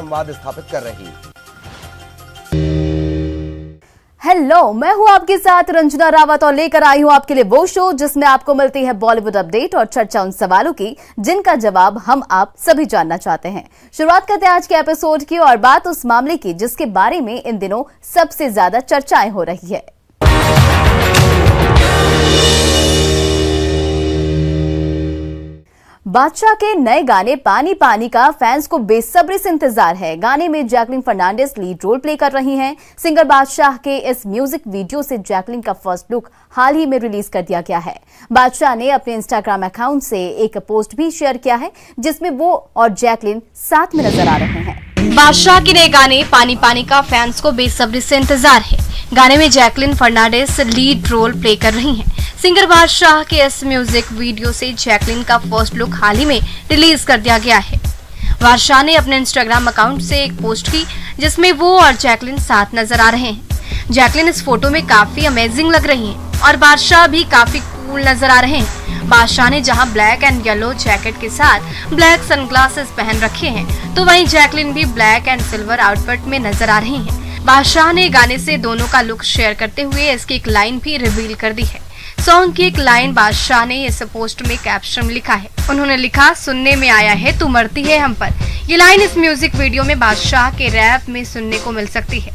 संवाद स्थापित कर रही। हेलो, मैं हूं आपके साथ रंजना रावत और लेकर आई हूं आपके लिए वो शो जिसमें आपको मिलती है बॉलीवुड अपडेट और चर्चा उन सवालों की जिनका जवाब हम आप सभी जानना चाहते हैं। शुरुआत करते हैं आज के एपिसोड की और बात उस मामले की जिसके बारे में इन दिनों सबसे ज्यादा चर्चाएं हो रही है। बादशाह के नए गाने पानी पानी का फैंस को बेसब्री से इंतजार है। गाने में Jacqueline Fernandez lead role play कर रही हैं। सिंगर बादशाह के इस म्यूजिक वीडियो से जैकलिन का फर्स्ट लुक हाल ही में रिलीज कर दिया गया है। बादशाह ने अपने इंस्टाग्राम अकाउंट से एक पोस्ट भी शेयर किया है जिसमें वो और जैकलिन साथ में नजर आ रहे हैं। बादशाह के नए गाने पानी पानी का फैंस को बेसब्री से इंतजार है। गाने में Jacqueline Fernandez lead role play कर रही हैं। सिंगर बादशाह के इस म्यूजिक वीडियो से जैकलिन का फर्स्ट लुक हाल ही में रिलीज कर दिया गया है। बादशाह ने अपने इंस्टाग्राम अकाउंट से एक पोस्ट की जिसमें वो और जैकलिन साथ नजर आ रहे हैं। जैकलिन इस फोटो में काफी अमेजिंग लग रही हैं और बादशाह भी काफी कूल नजर आ रहे हैं। बादशाह ने जहां ब्लैक एंड येलो जैकेट के साथ ब्लैक सनग्लासेस पहन रखे हैं तो वहीं जैकलिन भी ब्लैक एंड सिल्वर आउटफिट में नजर आ रही हैं। बादशाह ने गाने से दोनों का लुक शेयर करते हुए इसकी एक लाइन भी रिवील कर दी है। सॉन्ग की एक लाइन बादशाह ने इस पोस्ट में कैप्शन में लिखा है। उन्होंने लिखा, सुनने में आया है तू मरती है हम पर। ये लाइन इस म्यूजिक वीडियो में बादशाह के रैप में सुनने को मिल सकती है।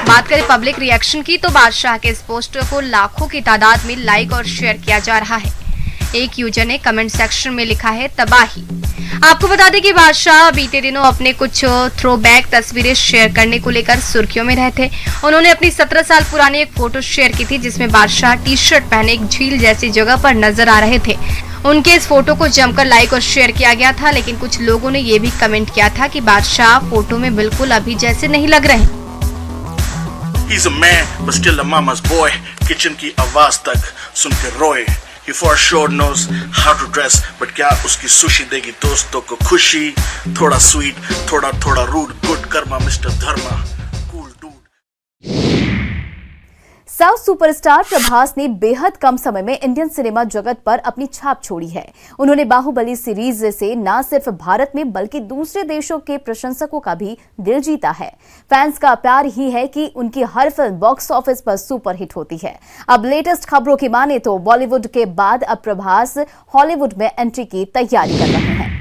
बात करें पब्लिक रिएक्शन की तो बादशाह के इस पोस्ट को लाखों की तादाद में लाइक और शेयर किया जा रहा है। एक यूजर ने कमेंट सेक्शन में लिखा है, तबाही। आपको बता दें कि बादशाह बीते दिनों अपने कुछ थ्रोबैक तस्वीरें शेयर करने को लेकर सुर्खियों में रहे थे। उन्होंने अपनी 17 साल पुरानी एक फोटो शेयर की थी जिसमें बादशाह टी शर्ट पहने एक झील जैसी जगह पर नजर आ रहे थे। उनके इस फोटो को जमकर लाइक और शेयर किया गया था, लेकिन कुछ लोगों ने ये भी कमेंट किया था कि बादशाह फोटो में बिल्कुल अभी जैसे नहीं लग रहे। He's a man, but still a mama's boy. Kitchen की आवाज तक सुन के रोए। He for sure knows how to dress, but क्या उसकी सुशी देगी दोस्तों को खुशी? थोड़ा स्वीट, थोड़ा rude, good karma mister Dharma, cool dude. South superstar Prabhas ने बेहद कम समय में इंडियन सिनेमा जगत पर अपनी छाप छोड़ी है। उन्होंने बाहुबली सीरीज से न सिर्फ भारत में बल्कि दूसरे देशों के प्रशंसकों का भी दिल जीता है। फैंस का प्यार ही है कि उनकी हर फिल्म बॉक्स ऑफिस पर सुपरहिट होती है। अब लेटेस्ट खबरों की माने तो बॉलीवुड के बाद अब प्रभास हॉलीवुड में एंट्री की तैयारी कर रहे हैं।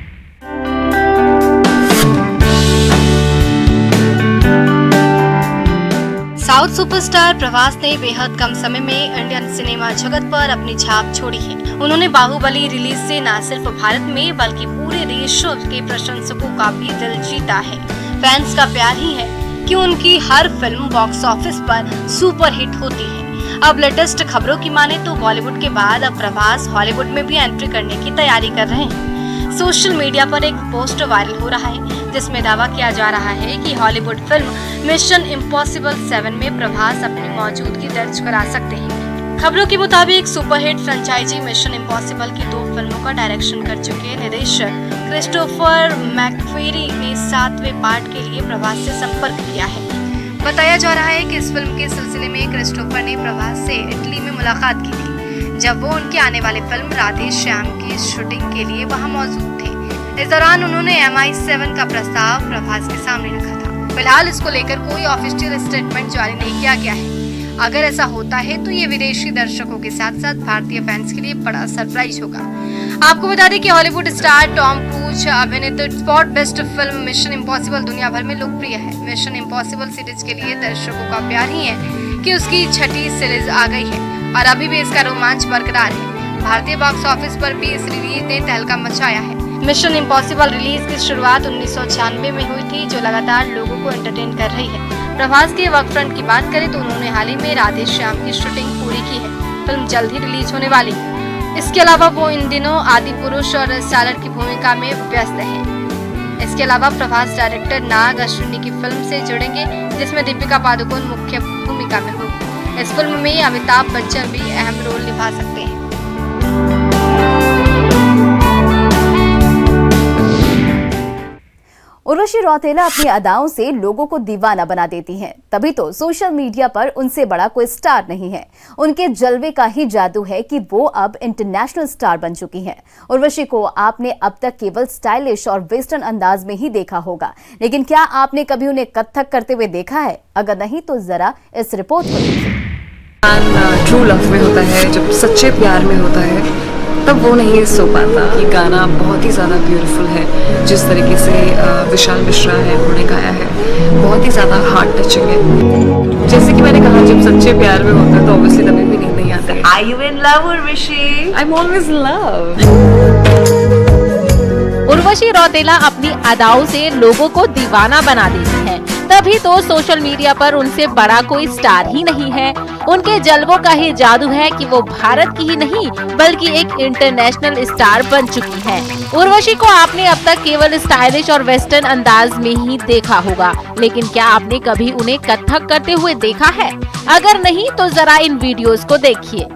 साउथ सुपरस्टार प्रभास ने बेहद कम समय में इंडियन सिनेमा जगत पर अपनी छाप छोड़ी है। उन्होंने बाहुबली रिलीज से न सिर्फ भारत में बल्कि पूरे देशों के प्रशंसकों का भी दिल जीता है। फैंस का प्यार ही है कि उनकी हर फिल्म बॉक्स ऑफिस पर सुपरहिट होती है। अब लेटेस्ट खबरों की माने तो बॉलीवुड के बाद अब प्रभास हॉलीवुड में भी एंट्री करने की तैयारी कर रहे हैं। सोशल मीडिया पर एक पोस्ट वायरल हो रहा है जिसमें दावा किया जा रहा है कि हॉलीवुड फिल्म मिशन इम्पॉसिबल 7 में प्रभास अपनी मौजूदगी दर्ज करा सकते हैं। खबरों के मुताबिक सुपरहिट फ्रेंचाइजी मिशन इम्पॉसिबल की 2 फिल्मों का डायरेक्शन कर चुके निदेशक क्रिस्टोफर मैकक्वेरी ने 7वें पार्ट के लिए प्रभास से संपर्क किया है। बताया जा रहा है कि इस फिल्म के सिलसिले में क्रिस्टोफर ने प्रभास से इटली में मुलाकात की थी जब वो उनकी आने वाली फिल्म राधे श्याम की शूटिंग के लिए वहां मौजूद थे। इस दौरान उन्होंने MI7 का प्रस्ताव प्रभास के सामने रखा था। फिलहाल इसको लेकर कोई ऑफिशियल स्टेटमेंट जारी नहीं किया गया है। अगर ऐसा होता है तो ये विदेशी दर्शकों के साथ साथ भारतीय फैंस के लिए बड़ा सरप्राइज होगा। आपको बता दें कि हॉलीवुड स्टार टॉम क्रूज अभिनीत spot best film mission impossible दुनिया भर में लोकप्रिय है। मिशन इम्पॉसिबल सीरीज के लिए दर्शकों का प्यार ही है कि उसकी 6ठी सीरीज आ गई है और अभी भी इसका रोमांच बरकरार है। भारतीय बॉक्स ऑफिस पर भी इस रिलीज ने तहलका मचाया है। मिशन इम्पॉसिबल रिलीज की शुरुआत 1996 में हुई थी जो लगातार लोगों को एंटरटेन कर रही है। प्रभास के वर्क फ्रंट की बात करें तो उन्होंने हाल ही में राधे श्याम की शूटिंग पूरी की है। फिल्म जल्द ही रिलीज होने वाली है। इसके अलावा वो इन दिनों आदि पुरुष और सालर की भूमिका में व्यस्त है। इसके अलावा प्रभास डायरेक्टर नाग अश्विनी की फिल्म से जुड़ेंगे जिसमें दीपिका पादुकोण मुख्य भूमिका में होगी। इस फिल्म में अमिताभ बच्चन भी अहम रोल निभा सकते हैं। उर्वशी रौतेला अपनी अदाओं से लोगों को दीवाना बना देती हैं, तभी तो सोशल मीडिया पर उनसे बड़ा कोई स्टार नहीं है। उनके जलवे का ही जादू है कि वो अब इंटरनेशनल स्टार बन चुकी हैं। उर्वशी को आपने अब तक केवल स्टाइलिश और वेस्टर्न अंदाज में ही देखा होगा, लेकिन क्या आपने कभी उन्हें कथक करते हुए देखा है? अगर नहीं तो जरा इस रिपोर्ट को देखिए। ट्रू लव में होता है, जब सच्चे प्यार में होता है तब वो नहीं सो पाता। ये गाना बहुत ही ज़्यादा ब्यूटीफुल है, जिस तरीके से विशाल मिश्रा है उन्होंने गाया है, बहुत ही ज़्यादा हार्ट टचिंग है। जैसे कि मैंने कहा, जब सच्चे प्यार में होता है तो ऑब्वियसली तभी भी नींद नहीं आता है। Are you in love, Urvashi? I'm always in love. Urvashi Rautela अपनी अदाओं से लोगों को दीवाना बना देती है, तभी तो सोशल मीडिया पर उनसे बड़ा कोई स्टार ही नहीं है। उनके जलवों का ही जादू है कि वो भारत की ही नहीं बल्कि एक इंटरनेशनल स्टार बन चुकी है। उर्वशी को आपने अब तक केवल स्टाइलिश और वेस्टर्न अंदाज में ही देखा होगा, लेकिन क्या आपने कभी उन्हें कथक करते हुए देखा है? अगर नहीं तो जरा इन वीडियोस को देखिए।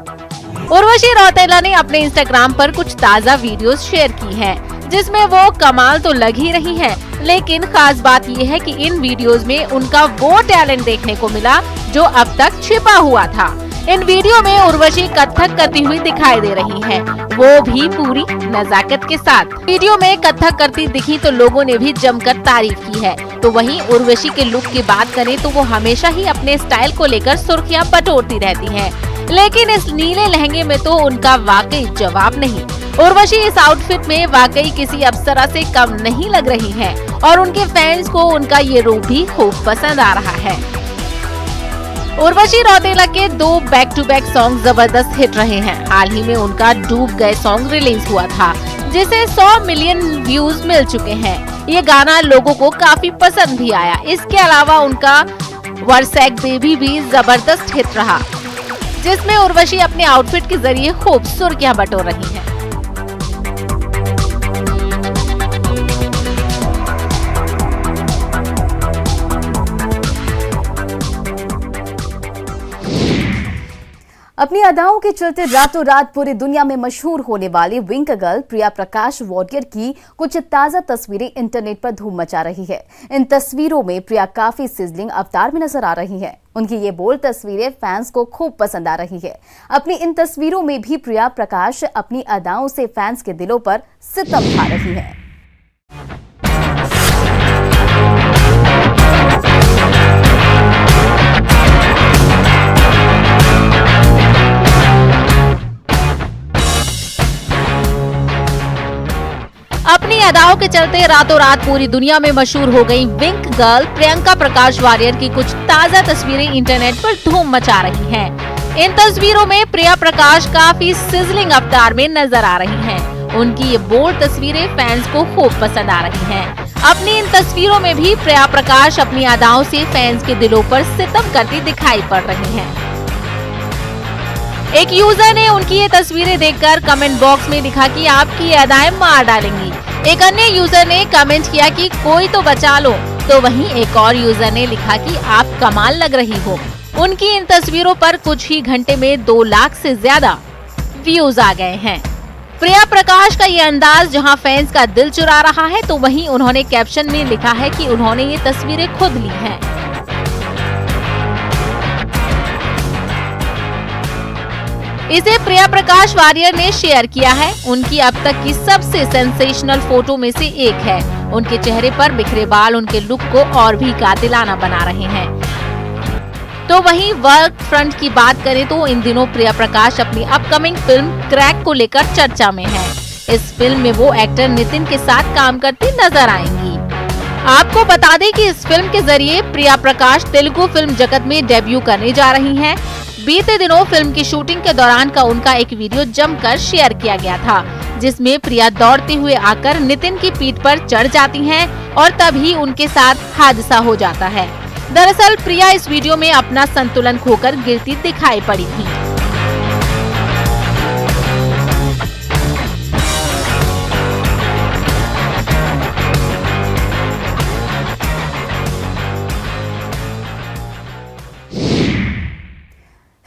उर्वशी रौतेला ने अपने इंस्टाग्राम पर कुछ ताज़ा वीडियोस शेयर की हैं, जिसमें वो कमाल तो लग ही रही हैं, लेकिन खास बात ये है कि इन वीडियोस में उनका वो टैलेंट देखने को मिला जो अब तक छिपा हुआ था। इन वीडियो में उर्वशी कथक करती हुई दिखाई दे रही हैं, वो भी पूरी नजाकत के साथ। वीडियो में कथक करती दिखी तो लोगों ने भी जमकर तारीफ की है। तो वहीं उर्वशी के लुक की बात करें तो वो हमेशा ही अपने स्टाइल को लेकर सुर्खियां बटोरती रहती हैं, लेकिन इस नीले लहंगे में तो उनका वाकई जवाब नहीं। उर्वशी इस आउटफिट में वाकई किसी अप्सरा से कम नहीं लग रही हैं और उनके फैंस को उनका ये रूप भी खूब पसंद आ रहा है। उर्वशी रौतेला के 2 बैक टू बैक सॉन्ग जबरदस्त हिट रहे हैं। हाल ही में उनका डूब गए सॉन्ग रिलीज हुआ था, जिसे 100 मिलियन व्यूज मिल चुके हैं। ये गाना लोगों को काफी पसंद भी आया। इसके अलावा उनका वर्सैक बेबी भी जबरदस्त हिट रहा, जिसमें उर्वशी अपने आउटफिट के जरिए खूब सुर्खियां बटोर रही हैं। अपनी अदाओं के चलते रातों रात पूरी दुनिया में मशहूर होने वाली विंक गर्ल प्रिया प्रकाश वॉरियर की कुछ ताजा तस्वीरें इंटरनेट पर धूम मचा रही है। इन तस्वीरों में प्रिया काफी सिजलिंग अवतार में नजर आ रही है। उनकी ये बोल्ड तस्वीरें फैंस को खूब पसंद आ रही है। अपनी इन तस्वीरों में भी प्रिया प्रकाश अपनी अदाओं से फैंस के दिलों पर सितम ढा रही है। अपनी अदाओं के चलते रातों रात पूरी दुनिया में मशहूर हो गई विंक गर्ल प्रियंका प्रकाश वॉरियर की कुछ ताजा तस्वीरें इंटरनेट पर धूम मचा रही हैं। इन तस्वीरों में प्रिया प्रकाश काफी सिजलिंग अवतार में नजर आ रही हैं। उनकी ये बोल्ड तस्वीरें फैंस को खूब पसंद आ रही हैं। अपनी इन तस्वीरों में भी प्रिया प्रकाश अपनी अदाओं से फैंस के दिलों पर सितम करती दिखाई पड़ रही हैं। एक यूजर ने उनकी ये तस्वीरें देखकर कमेंट बॉक्स में लिखा कि आपकी अदाएं मार डालेंगी। एक अन्य यूजर ने कमेंट किया कि कोई तो बचा लो। तो वहीं एक और यूजर ने लिखा कि आप कमाल लग रही हो। उनकी इन तस्वीरों पर कुछ ही घंटे में 2 लाख से ज्यादा व्यूज आ गए हैं। प्रिया प्रकाश का ये अंदाज जहां फैंस का दिल चुरा रहा है, तो वहीं उन्होंने कैप्शन में लिखा है कि उन्होंने ये तस्वीरें खुद ली हैं। इसे प्रिया प्रकाश वॉरियर ने शेयर किया है। उनकी अब तक की सबसे सेंसेशनल फोटो में से एक है। उनके चेहरे पर बिखरे बाल उनके लुक को और भी कातिलाना बना रहे हैं। तो वहीं वर्क फ्रंट की बात करें तो इन दिनों प्रिया प्रकाश अपनी अपकमिंग फिल्म क्रैक को लेकर चर्चा में है। इस फिल्म में वो एक्टर नितिन के साथ काम करती नजर आएंगी। आपको बता दें कि इस फिल्म के जरिए प्रिया प्रकाश तेलुगु फिल्म जगत में डेब्यू करने जा रही हैं। बीते दिनों फिल्म की शूटिंग के दौरान का उनका एक वीडियो जमकर शेयर किया गया था, जिसमें प्रिया दौड़ते हुए आकर नितिन की पीठ पर चढ़ जाती हैं और तभी उनके साथ हादसा हो जाता है। दरअसल प्रिया इस वीडियो में अपना संतुलन खोकर गिरती दिखाई पड़ी थी।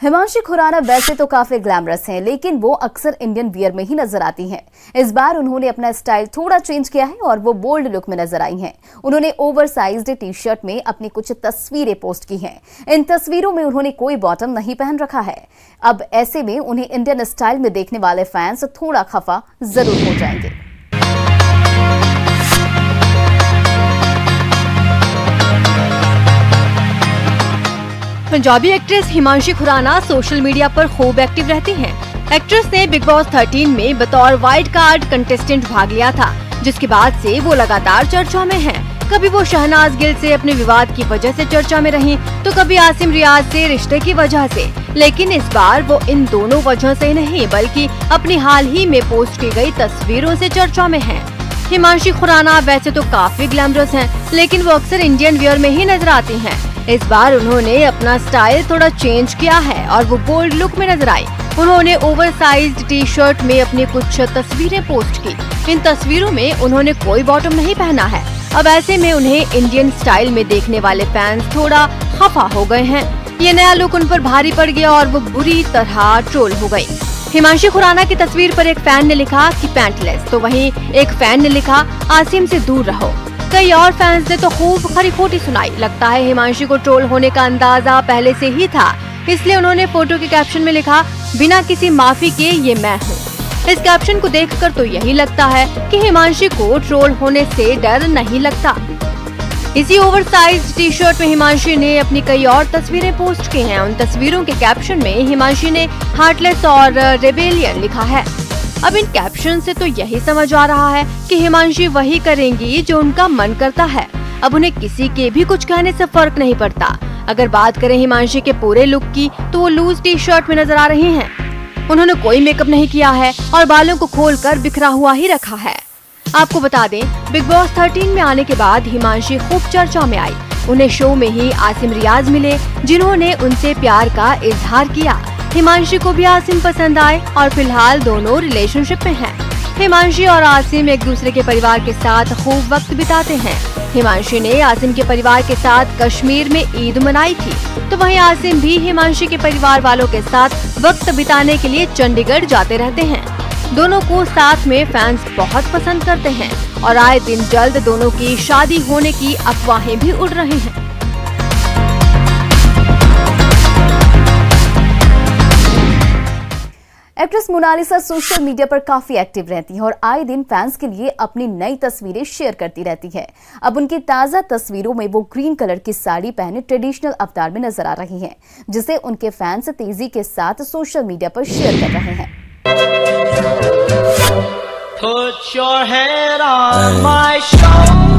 हिमांशी खुराना वैसे तो काफी ग्लैमरस हैं, लेकिन वो अक्सर इंडियन वियर में ही नजर आती हैं। इस बार उन्होंने अपना स्टाइल थोड़ा चेंज किया है और वो बोल्ड लुक में नजर आई हैं। उन्होंने ओवरसाइज्ड टी-शर्ट में अपनी कुछ तस्वीरें पोस्ट की हैं। इन तस्वीरों में उन्होंने कोई बॉटम नहीं पहन रखा है। अब ऐसे में उन्हें इंडियन स्टाइल में देखने वाले फैंस थोड़ा खफा जरूर हो जाएंगे। Punjabi actress Himanshi Khurana social media पर खूब एक्टिव रहती हैं। एक्ट्रेस ने बिग बॉस 13 में बतौर वाइल्ड कार्ड कंटेस्टेंट भाग लिया था, जिसके बाद से वो लगातार चर्चा में हैं। कभी वो शहनाज गिल से अपने विवाद की वजह से चर्चा में रहीं, तो कभी आसिम रियाज से रिश्ते की वजह से। लेकिन इस बार वो इन दोनों वजह से नहीं, बल्कि अपनी हाल ही में पोस्ट की गई तस्वीरों से चर्चा में हैं। हिमांशी खुराना वैसे तो काफी ग्लैमरस हैं, लेकिन वो अक्सर इंडियन वियर में ही नजर आती हैं। इस बार उन्होंने अपना स्टाइल थोड़ा चेंज किया है और वो बोल्ड लुक में नजर आई। उन्होंने ओवरसाइज्ड टी-शर्ट में अपनी कुछ तस्वीरें पोस्ट की। इन तस्वीरों में उन्होंने कोई बॉटम नहीं पहना है। अब ऐसे में उन्हें इंडियन स्टाइल में देखने वाले फैंस थोड़ा खफा हो गए हैं। ये नया लुक उन पर भारी पड़ गया और वो बुरी तरह ट्रोल हो गयी। हिमांशी खुराना की तस्वीर पर एक फैन ने लिखा कि पैंटलेस, तो वहीं एक फैन ने लिखा आसिम से दूर रहो। कई और फैंस ने तो खूब खरी खोटी सुनाई। लगता है हिमांशी को ट्रोल होने का अंदाजा पहले से ही था, इसलिए उन्होंने फोटो के कैप्शन में लिखा, बिना किसी माफी के ये मैं हूँ। इस कैप्शन को देखकर तो यही लगता है कि हिमांशी को ट्रोल होने से डर नहीं लगता। इसी ओवरसाइज्ड टी-शर्ट में हिमांशी ने अपनी कई और तस्वीरें पोस्ट की हैं। उन तस्वीरों के कैप्शन में हिमांशी ने हार्टलेस और रेबेलियन लिखा है। अब इन कैप्शन से तो यही समझ आ रहा है कि हिमांशी वही करेंगी जो उनका मन करता है। अब उन्हें किसी के भी कुछ कहने से फर्क नहीं पड़ता। अगर बात करें हिमांशी के पूरे लुक की, तो वो लूज टी-शर्ट में नजर आ रही हैं। उन्होंने कोई मेकअप नहीं किया है और बालों को खोलकर बिखरा हुआ ही रखा है। आपको बता दें, बिग बॉस 13 में आने के बाद हिमांशी खूब चर्चा में आई। उन्हें शो में ही आसिम रियाज मिले, जिन्होंने उनसे प्यार का इजहार किया। हिमांशी को भी आसिम पसंद आए और फिलहाल दोनों रिलेशनशिप में हैं। हिमांशी और आसिम एक दूसरे के परिवार के साथ खूब वक्त बिताते हैं। हिमांशी ने आसिम के परिवार के साथ कश्मीर में ईद मनाई थी, तो वहीं आसिम भी हिमांशी के परिवार वालों के साथ वक्त बिताने के लिए चंडीगढ़ जाते रहते हैं। दोनों को साथ में फैंस बहुत पसंद करते हैं और आए दिन जल्द दोनों की शादी होने की अफवाहें भी उड़ रही हैं। एक्ट्रेस मोनालिसा सोशल मीडिया पर काफी एक्टिव रहती हैं और आए दिन फैंस के लिए अपनी नई तस्वीरें शेयर करती रहती है। अब उनकी ताजा तस्वीरों में वो ग्रीन कलर की साड़ी पहने ट्रेडिशनल अवतार में नजर आ रही हैं, जिसे उनके फैंस तेजी के साथ सोशल मीडिया पर शेयर कर रहे हैं। Put your head on my shoulder.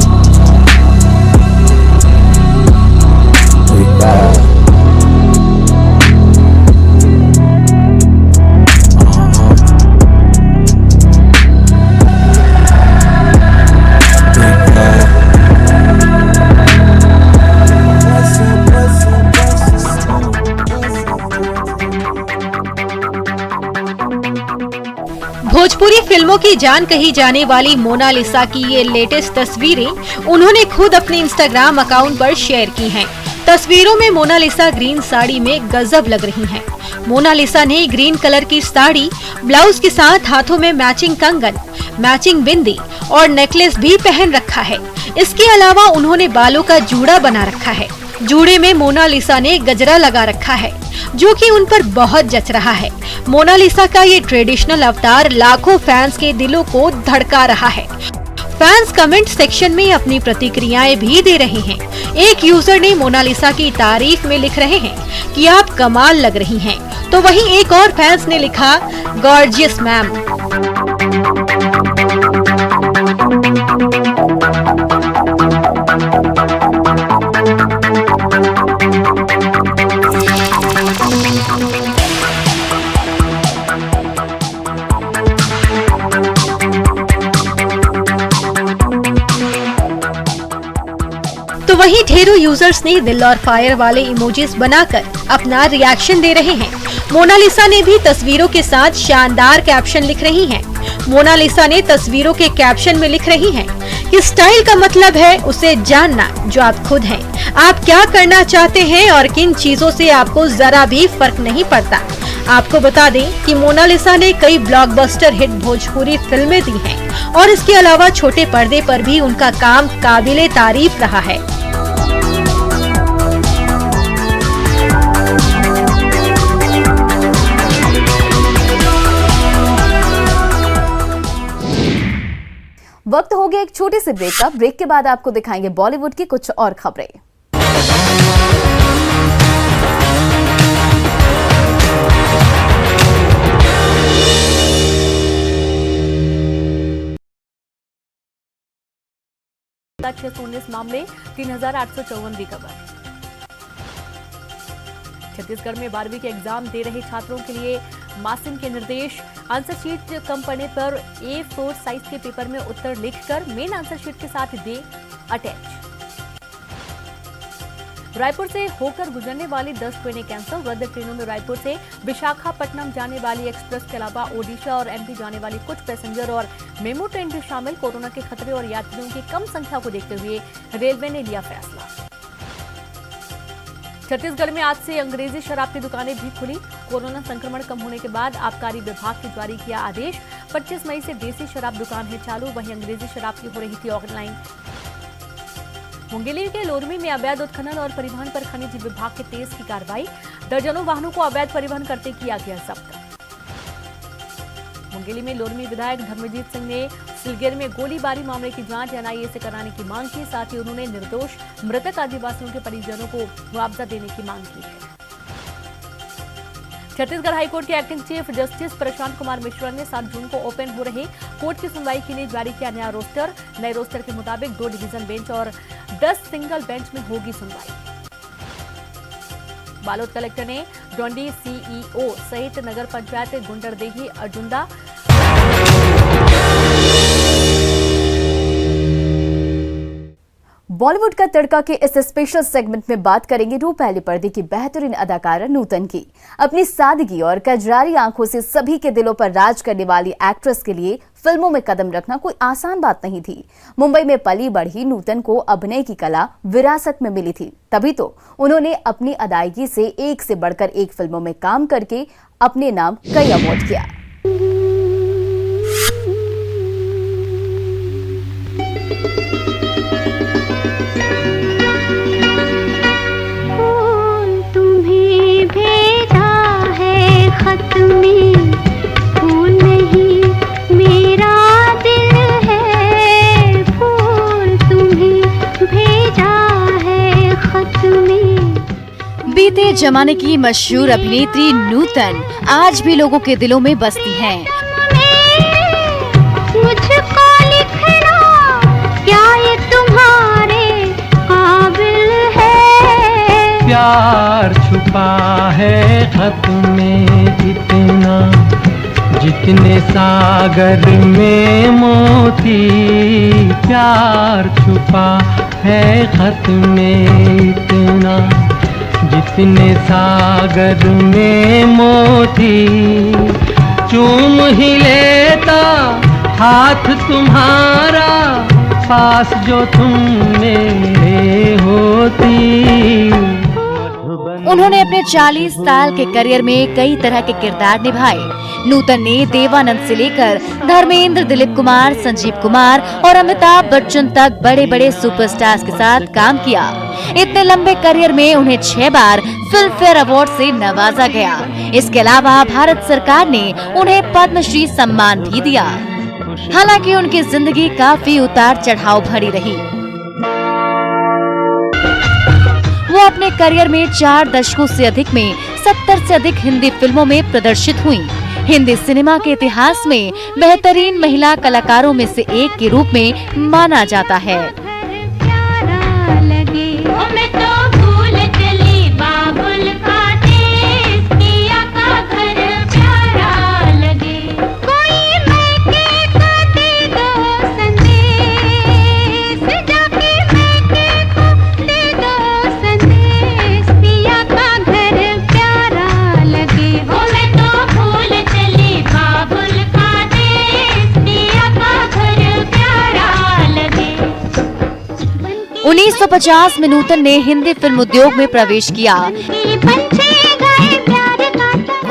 Bhojpuri फिल्मों की जान कही जाने वाली मोनालिसा की ये लेटेस्ट तस्वीरें उन्होंने खुद अपने इंस्टाग्राम अकाउंट पर शेयर की हैं। तस्वीरों में मोनालिसा ग्रीन साड़ी में गजब लग रही हैं। मोनालिसा ने ग्रीन कलर की साड़ी, ब्लाउज के साथ हाथों में मैचिंग कंगन, मैचिंग बिंदी और नेकलेस भी पहन रखा है। इसके अलावा उन्होंने बालों का जूड़ा बना रखा है। जूड़े में मोनालिसा ने गजरा लगा रखा है, जो कि उन पर बहुत जच रहा है। मोनालिसा का ये ट्रेडिशनल अवतार लाखों फैंस के दिलों को धड़का रहा है। फैंस कमेंट सेक्शन में अपनी प्रतिक्रियाएं भी दे रहे हैं। एक यूजर ने मोनालिसा की तारीफ में लिख रहे हैं कि आप कमाल लग रही हैं, तो वहीं एक और फैंस ने लिखा, गॉर्जियस मैम। तो वहीं ढेरों यूजर्स ने दिल और फायर वाले इमोजीज बनाकर अपना रिएक्शन दे रहे हैं। मोनालिसा ने भी तस्वीरों के साथ शानदार कैप्शन लिख रही हैं। मोनालिसा ने तस्वीरों के कैप्शन में लिख रही हैं कि स्टाइल का मतलब है उसे जानना जो आप खुद हैं। आप क्या करना चाहते हैं और किन चीजों से आपको जरा भी फर्क नहीं पड़ता। आपको बता दें कि मोनालिसा ने कई ब्लॉकबस्टर हिट भोजपुरी फिल्में दी हैं और इसके अलावा छोटे पर्दे पर भी उनका काम काबिले तारीफ रहा है। वक्त हो गया एक छोटे से ब्रेक का। ब्रेक के बाद आपको दिखाएंगे बॉलीवुड की कुछ और खबरें। मामले 3854 रिकवर। छत्तीसगढ़ में 12वीं के एग्जाम दे रहे छात्रों के लिए मासिन के निर्देश। आंसर शीट कम पड़ने पर A4 साइज के पेपर में उत्तर लिखकर मेन आंसर शीट के साथ दे अटैच। रायपुर से होकर गुजरने वाली 10 ट्रेनें कैंसिल। रद्द ट्रेनों में रायपुर से विशाखापट्टनम जाने वाली एक्सप्रेस के अलावा ओडिशा और MP जाने वाली कुछ पैसेंजर और मेमो ट्रेन भी शामिल। कोरोना के खतरे और यात्रियों की कम संख्या को देखते हुए रेलवे ने लिया फैसला। छत्तीसगढ़ में आज से अंग्रेजी शराब की दुकानें भी खुली। कोरोना संक्रमण कम होने के बाद आबकारी विभाग ने जारी किया आदेश। 25 मई से देसी शराब दुकान है चालू, वहीं अंग्रेजी शराब की हो रही थी ऑनलाइन। मुंगेली के लोरमी में अवैध उत्खनन और परिवहन पर खनिज विभाग के तेज की कार्रवाई। दर्जनों वाहनों को अवैध परिवहन करते किया गया जब्त। मुंगेली में लोरमी विधायक धर्मजीत सिंह ने सिलगेर में गोलीबारी मामले की जांच NIA से कराने की मांग की। साथ ही उन्होंने निर्दोष मृतक आदिवासियों के परिजनों को मुआवजा देने की मांग की है। छत्तीसगढ़ हाईकोर्ट के acting chief justice Prashant Kumar Mishra ने 7 जून को ओपन हो रहे कोर्ट की सुनवाई के लिए जारी किया नया रोस्टर। नए रोस्टर के मुताबिक 2 डिवीजन बेंच और 10 सिंगल बेंच में होगी सुनवाई। बालोद कलेक्टर ने डोंडी CEO सहित नगर पंचायत गुंडरदेही अर्जुंदा बॉलीवुड का तड़का के इस स्पेशल सेगमेंट में बात करेंगे रू पहले पर्दे की बेहतरीन अदाकारा नूतन की। अपनी सादगी और कजरारी आंखों से सभी के दिलों पर राज करने वाली एक्ट्रेस के लिए फिल्मों में कदम रखना कोई आसान बात नहीं थी। मुंबई में पली बढ़ी नूतन को अभिनय की कला विरासत में मिली थी, तभी तो उन्होंने अपनी अदायगी से एक से बढ़कर एक फिल्मों में काम करके अपने नाम कई अवार्ड किया। बीते जमाने की मशहूर अभिनेत्री नूतन आज भी लोगों के दिलों में बसती हैं। मुझको लिखना क्या ये तुम्हारे काबिल है। प्यार छुपा है खत में इतना, जितने सागर में मोती। प्यार छुपा है खत में इतना, जितने सागर में मोती। चूम ही लेता हाथ तुम्हारा, पास जो तुम मेरे होती। उन्होंने अपने 40 साल के करियर में कई तरह के किरदार निभाए। नूतन ने देवानंद से लेकर धर्मेंद्र, दिलीप कुमार, संजीव कुमार और अमिताभ बच्चन तक बड़े बड़े सुपरस्टार्स के साथ काम किया। इतने लंबे करियर में उन्हें 6 बार फिल्म फेयर अवार्ड से नवाजा गया। इसके अलावा भारत सरकार ने उन्हें पद्मश्री सम्मान भी दिया। हालांकि उनकी जिंदगी काफी उतार चढ़ाव भरी रही। वो अपने करियर में 4 दशकों से अधिक में 70 से अधिक हिंदी फिल्मों में प्रदर्शित हुई। हिंदी सिनेमा के इतिहास में बेहतरीन महिला कलाकारों में से एक के रूप में माना जाता है। 1950 में नूतन ने हिंदी फिल्म उद्योग में प्रवेश किया।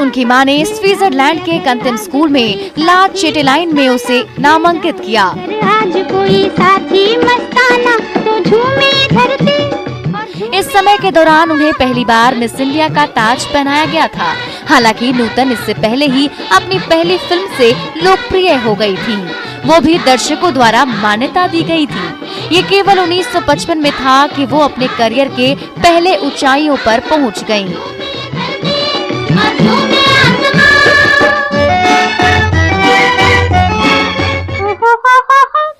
उनकी मां ने स्विट्जरलैंड के एक अंतिम स्कूल में ला चेटेलाइन में उसे नामांकित किया। आज कोई साथी मस्ताना तो झूमे धरती। इस समय के दौरान उन्हें पहली बार मिस इंडिया का ताज पहनाया गया था। हालांकि नूतन इससे पहले ही अपनी पहली फिल्म से लोकप्रिय हो गई थी, वो भी दर्शकों द्वारा मान्यता दी गई थी। ये केवल 1955 में था कि वो अपने करियर के पहले ऊंचाइयों पर पहुंच गयीं।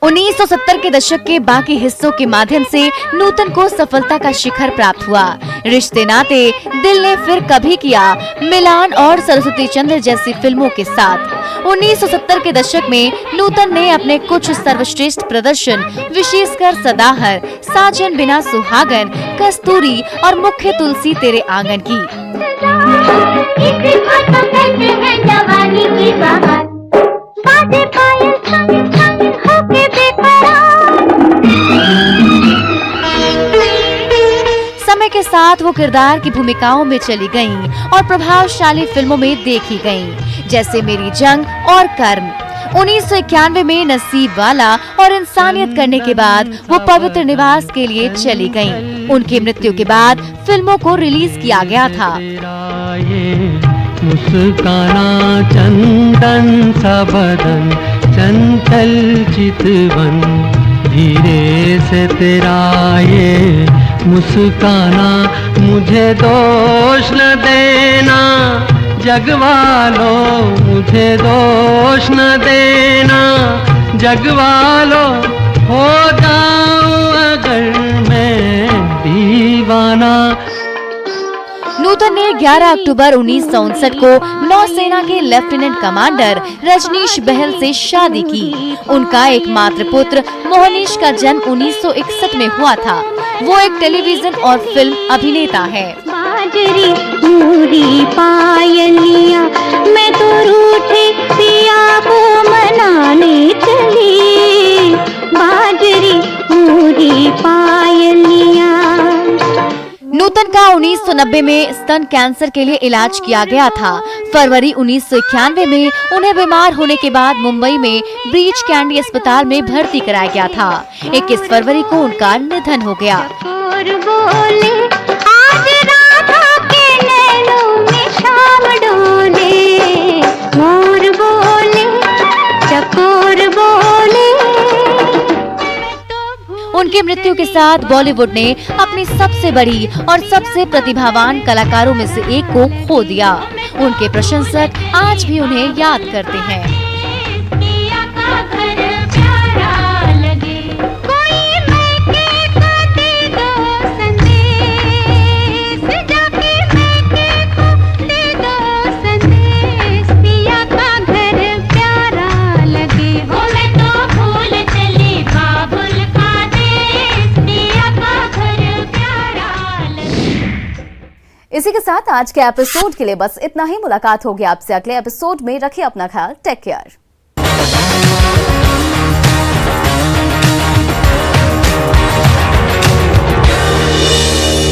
1970 के दशक के बाकी हिस्सों के माध्यम से नूतन को सफलता का शिखर प्राप्त हुआ। रिश्ते नाते, दिल ने फिर कभी किया, मिलान और सरस्वती चंद्र जैसी फिल्मों के साथ 1970 के दशक में नूतन ने अपने कुछ सर्वश्रेष्ठ प्रदर्शन विशेषकर सदाहर, साजन बिना सुहागन, कस्तूरी और मुख्य तुलसी तेरे आंगन की। समय के साथ वो किरदार की भूमिकाओं में चली गईं और प्रभावशाली फिल्मों में देखी गईं, जैसे मेरी जंग और कर्म। 1991 में नसीब वाला और इंसानियत करने के बाद वो पवित्र निवास के लिए चली गईं। उनकी मृत्यु के बाद फिल्मों को रिलीज किया गया था। मुस्काना चंदन सा बदन, चंचल चितवन, धीरे से तेरा ये मुस्काना, मुझे दोष न देना जगवालो, मुझे दोष न देना जगवालो, हो जाऊं अगर मैं दीवाना। नूतन ने 11 अक्टूबर 1959 को नौसेना के लेफ्टिनेंट कमांडर रजनीश बहल से शादी की। उनका एकमात्र पुत्र मोहनीश का जन्म 1961 में हुआ था। वो एक टेलीविजन और फिल्म अभिनेता है। बाजरी मूरी पायलियां, मैं तो रूठे पिया को मनाने चली। बाजरी मूरी पायलियां। नूतन का 1990 में स्तन कैंसर के लिए इलाज किया गया था। फरवरी 1991 में उन्हें बीमार होने के बाद मुंबई में ब्रीच कैंडी अस्पताल में भर्ती कराया गया था। 21 फरवरी को उनका निधन हो गया। और बोले आज राधा के नैनों में शाम डोले, मोर बोले चकोर बोले। उनकी मृत्यु के साथ बॉलीवुड ने अपनी सबसे बड़ी और सबसे प्रतिभावान कलाकारों में से एक को खो दिया। उनके प्रशंसक आज भी उन्हें याद करते हैं। इसी के साथ आज के एपिसोड के लिए बस इतना ही। मुलाकात होगी आपसे अगले एपिसोड में। रखिए अपना ख्याल। Take care.